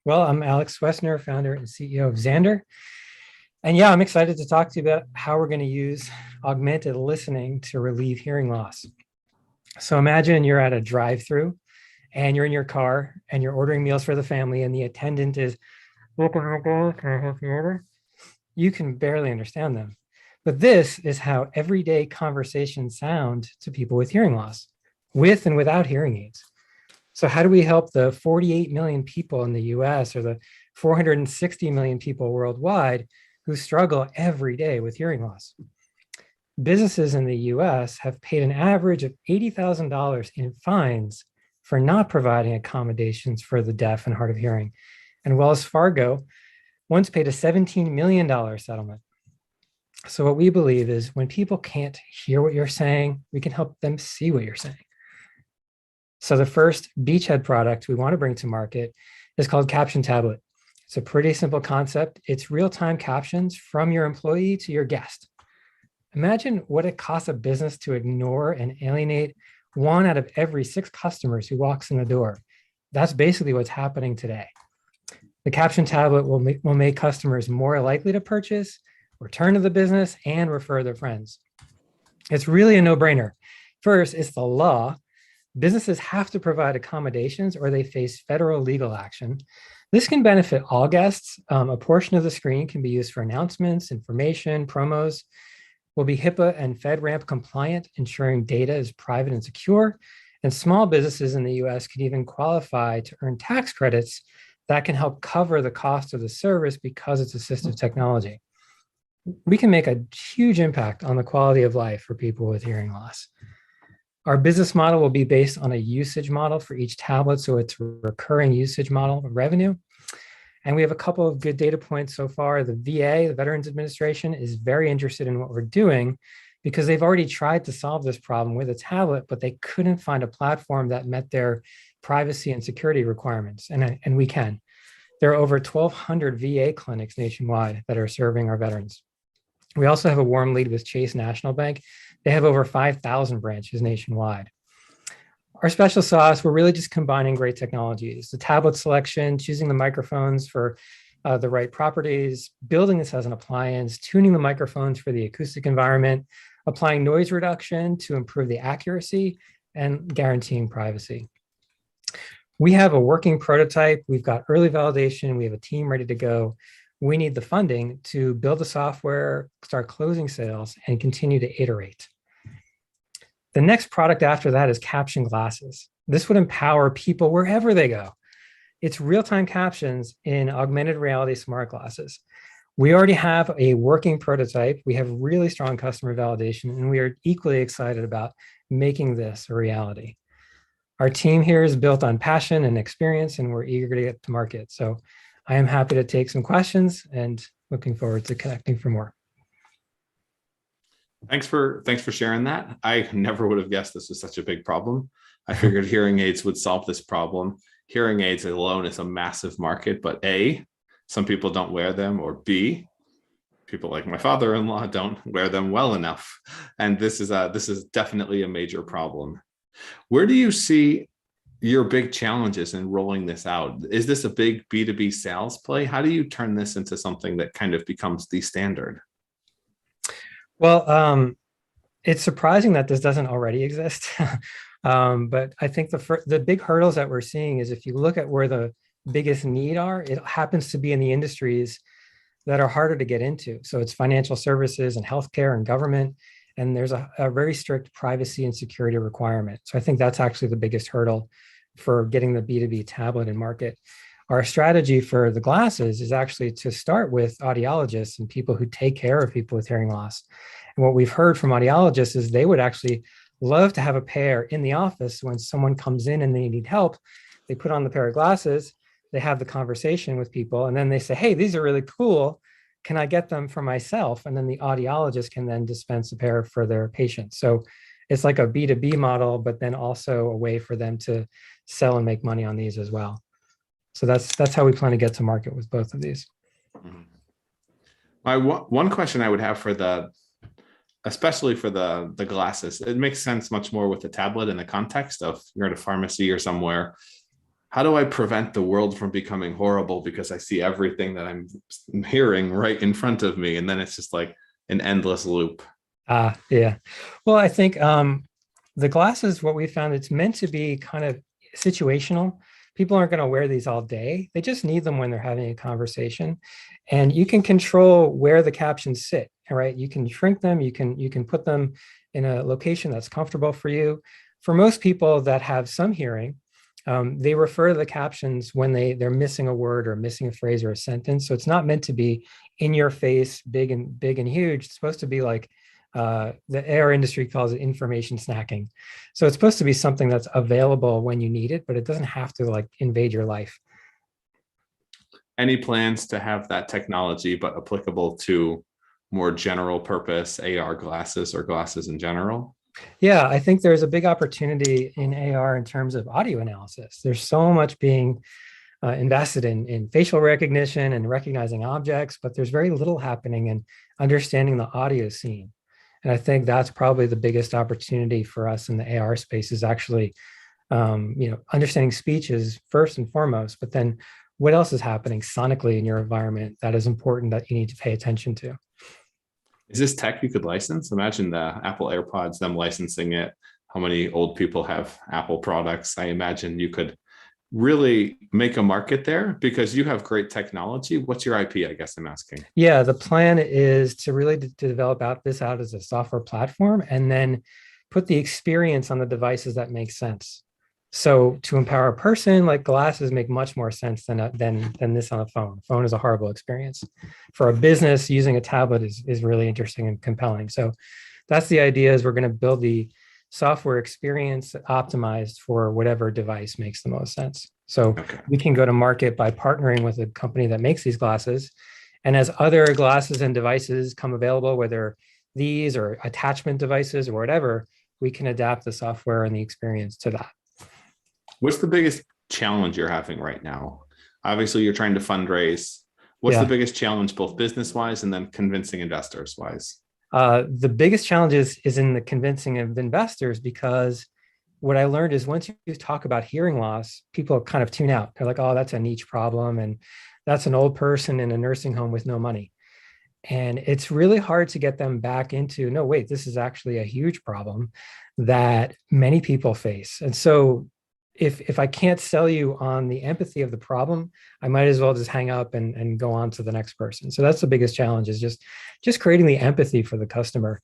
Well, I'm Alex Wessner, founder and CEO of Xander. And yeah, I'm excited to talk to you about how we're going to use augmented listening to relieve hearing loss. So imagine you're at a drive-through and you're in your car and you're ordering meals for the family and the attendant is, "Welcome, uncle. Can I help you order?" You can barely understand them. But this is how everyday conversations sound to people with hearing loss, with and without hearing aids. So how do we help the 48 million people in the US or the 460 million people worldwide who struggle every day with hearing loss? Businesses in the US have paid an average of $80,000 in fines for not providing accommodations for the deaf and hard of hearing. And Wells Fargo once paid a $17 million settlement. So what we believe is when people can't hear what you're saying, we can help them see what you're saying. So the first beachhead product we want to bring to market is called Caption Tablet. It's a pretty simple concept. It's real-time captions from your employee to your guest. Imagine what it costs a business to ignore and alienate 1 out of every 6 customers who walks in the door. That's basically what's happening today. The Caption Tablet will make customers more likely to purchase, return to the business, and refer their friends. It's really a no-brainer. First, it's the law. Businesses have to provide accommodations or they face federal legal action. This can benefit all guests. A portion of the screen can be used for announcements, information, promos. Will be HIPAA and FedRAMP compliant, ensuring data is private and secure. And small businesses in the US can even qualify to earn tax credits that can help cover the cost of the service because it's assistive technology. We can make a huge impact on the quality of life for people with hearing loss. Our business model will be based on a usage model for each tablet, so it's a recurring usage model of revenue. And we have a couple of good data points so far. The VA, the Veterans Administration, is very interested in what we're doing because they've already tried to solve this problem with a tablet, but they couldn't find a platform that met their privacy and security requirements, and we can. There are over 1,200 VA clinics nationwide that are serving our veterans. We also have a warm lead with Chase National Bank. They have over 5,000 branches nationwide. Our special sauce, we're really just combining great technologies, the tablet selection, choosing the microphones for the right properties, building this as an appliance, tuning the microphones for the acoustic environment, applying noise reduction to improve the accuracy, and guaranteeing privacy. We have a working prototype. We've got early validation. We have a team ready to go. We need the funding to build the software, start closing sales, and continue to iterate. The next product after that is caption glasses. This would empower people wherever they go. It's real-time captions in augmented reality smart glasses. We already have a working prototype. We have really strong customer validation, and we are equally excited about making this a reality. Our team here is built on passion and experience, and we're eager to get to market. So I am happy to take some questions and looking forward to connecting for more. Thanks for sharing that. I never would have guessed this was such a big problem. I figured hearing aids would solve this problem. Hearing aids alone is a massive market, but A, some people don't wear them, or B, people like my father-in-law don't wear them well enough. And this is definitely a major problem. Where do you see your big challenges in rolling this out? Is this a big B2B sales play? How do you turn this into something that kind of becomes the standard? Well, it's surprising that this doesn't already exist. But I think the big hurdles that we're seeing is if you look at where the biggest need are, it happens to be in the industries that are harder to get into. So it's financial services and healthcare and government, and there's a very strict privacy and security requirement. So I think that's actually the biggest hurdle for getting the B2B tablet in market. Our strategy for the glasses is actually to start with audiologists and people who take care of people with hearing loss. And what we've heard from audiologists is they would actually love to have a pair in the office when someone comes in and they need help. They put on the pair of glasses, they have the conversation with people, and then they say, "Hey, these are really cool. Can I get them for myself?" And then the audiologist can then dispense a pair for their patients. So it's like a B2B model, but then also a way for them to sell and make money on these as well. So that's how we plan to get to market with both of these. One question I would have for especially for the glasses, it makes sense much more with the tablet in the context of you're at a pharmacy or somewhere. how do I prevent the world from becoming horrible because I see everything that I'm hearing right in front of me? And then it's just like an endless loop. Yeah. Well, I think the glasses, what we found, it's meant to be kind of situational. People aren't going to wear these all day. They just need them when they're having a conversation. And you can control where the captions sit, right? You can shrink them, you can put them in a location that's comfortable for you. For most people that have some hearing, they refer to the captions when they're missing a word or missing a phrase or a sentence. So it's not meant to be in your face, big and huge. It's supposed to be like the AR industry calls it information snacking. So it's supposed to be something that's available when you need it, but it doesn't have to like invade your life. Any plans to have that technology, but applicable to more general purpose AR glasses or glasses in general? Yeah, I think there's a big opportunity in AR in terms of audio analysis. There's so much being invested in facial recognition and recognizing objects, but there's very little happening in understanding the audio scene. And I think that's probably the biggest opportunity for us in the AR space is actually, understanding speech is first and foremost, but then what else is happening sonically in your environment that is important that you need to pay attention to? Is this tech you could license? Imagine the Apple AirPods, them licensing it. How many old people have Apple products? I imagine you could really make a market there because you have great technology. What's your IP? I guess I'm asking. Yeah, the plan is to really to develop this out as a software platform and then put the experience on the devices that make sense. So to empower a person, like glasses make much more sense than this on a phone. Phone is a horrible experience. For a business, using a tablet is really interesting and compelling. So that's the idea is we're going to build the software experience optimized for whatever device makes the most sense. So Okay. we can go to market by partnering with a company that makes these glasses. And as other glasses and devices come available, whether these or attachment devices or whatever, we can adapt the software and the experience to that. What's the biggest challenge you're having right now? Obviously, you're trying to fundraise. What's the Yeah. biggest challenge, both business wise and then convincing investors wise? The biggest challenge is in the convincing of investors because what I learned is once you talk about hearing loss, people kind of tune out. They're like, oh, that's a niche problem. And that's an old person in a nursing home with no money. And it's really hard to get them back into, no, wait, this is actually a huge problem that many people face. And so if I can't sell you on the empathy of the problem, I might as well just hang up and go on to the next person. So that's the biggest challenge is just creating the empathy for the customer.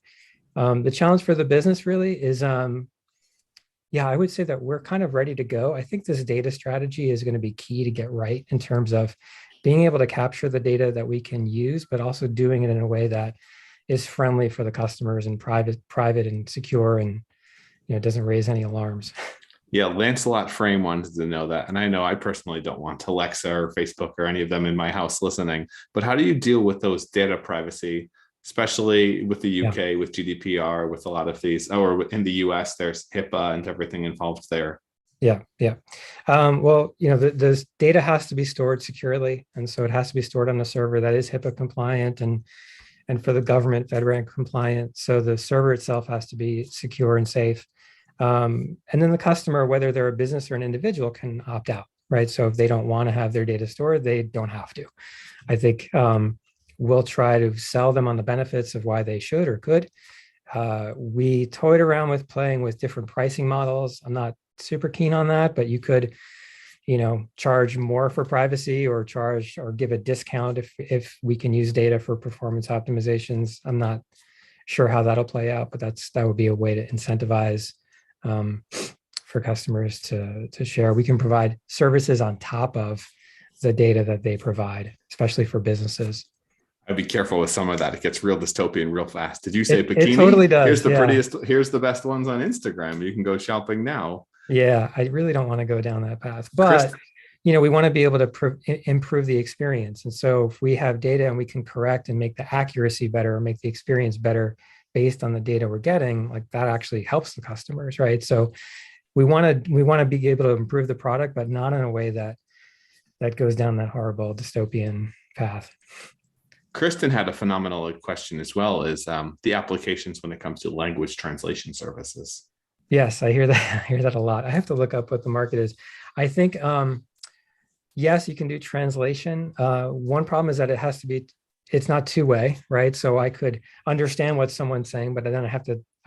The challenge for the business really is, yeah, I would say that we're kind of ready to go. I think this data strategy is going to be key to get right in terms of being able to capture the data that we can use, but also doing it in a way that is friendly for the customers and private and secure and doesn't raise any alarms. Yeah, Lancelot Frame wanted to know that. And I know I personally don't want Alexa or Facebook or any of them in my house listening, but how do you deal with those data privacy, especially with the UK, Yeah. with GDPR, with a lot of these, or in the US, there's HIPAA and everything involved there. Yeah. Well, the data has to be stored securely, and so it has to be stored on a server that is HIPAA compliant and for the government, FedRAMP compliant. So the server itself has to be secure and safe. And then the customer, whether they're a business or an individual, can opt out, right? So if they don't want to have their data stored, they don't have to. I think we'll try to sell them on the benefits of why they should or could. We toyed around with playing with different pricing models. I'm not super keen on that, but you could, charge more for privacy or charge or give a discount if we can use data for performance optimizations. I'm not sure how that'll play out, but that would be a way to incentivize for customers to share. We can provide services on top of the data that they provide, especially for businesses. I'd be careful with some of that. It gets real dystopian real fast. Did you say It bikini? totally does. Here's the Yeah. prettiest, here's the best ones on Instagram. You can go shopping now. Yeah. I really don't want to go down that path, Chris, but we want to be able to improve the experience. And so if we have data and we can correct and make the accuracy better or make the experience better based on the data we're getting, like that actually helps the customers, right? So we want to be able to improve the product, but not in a way that goes down that horrible dystopian path. Kristen had a phenomenal question as well as the applications when it comes to language translation services. Yes, I hear that. I hear that a lot. I have to look up what the market is. I think yes, you can do translation. One problem is that it's not two-way, right? So I could understand what someone's saying, but then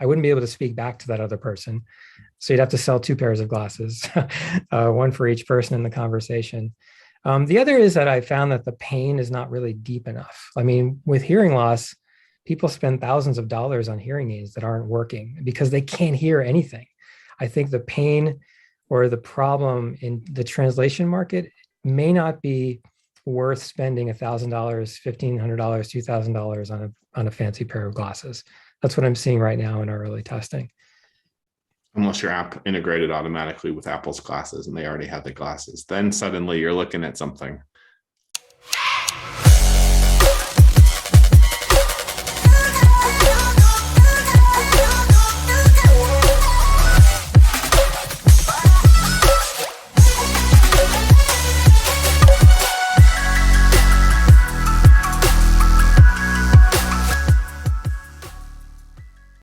I wouldn't be able to speak back to that other person. So you'd have to sell two pairs of glasses, one for each person in the conversation. The other is that I found that the pain is not really deep enough. I mean, with hearing loss, people spend thousands of dollars on hearing aids that aren't working because they can't hear anything. I think the pain or the problem in the translation market may not be worth spending $1,000, $1,500, $2,000 on a fancy pair of glasses. That's what I'm seeing right now in our early testing. Unless your app integrated automatically with Apple's glasses and they already had the glasses, then suddenly you're looking at something.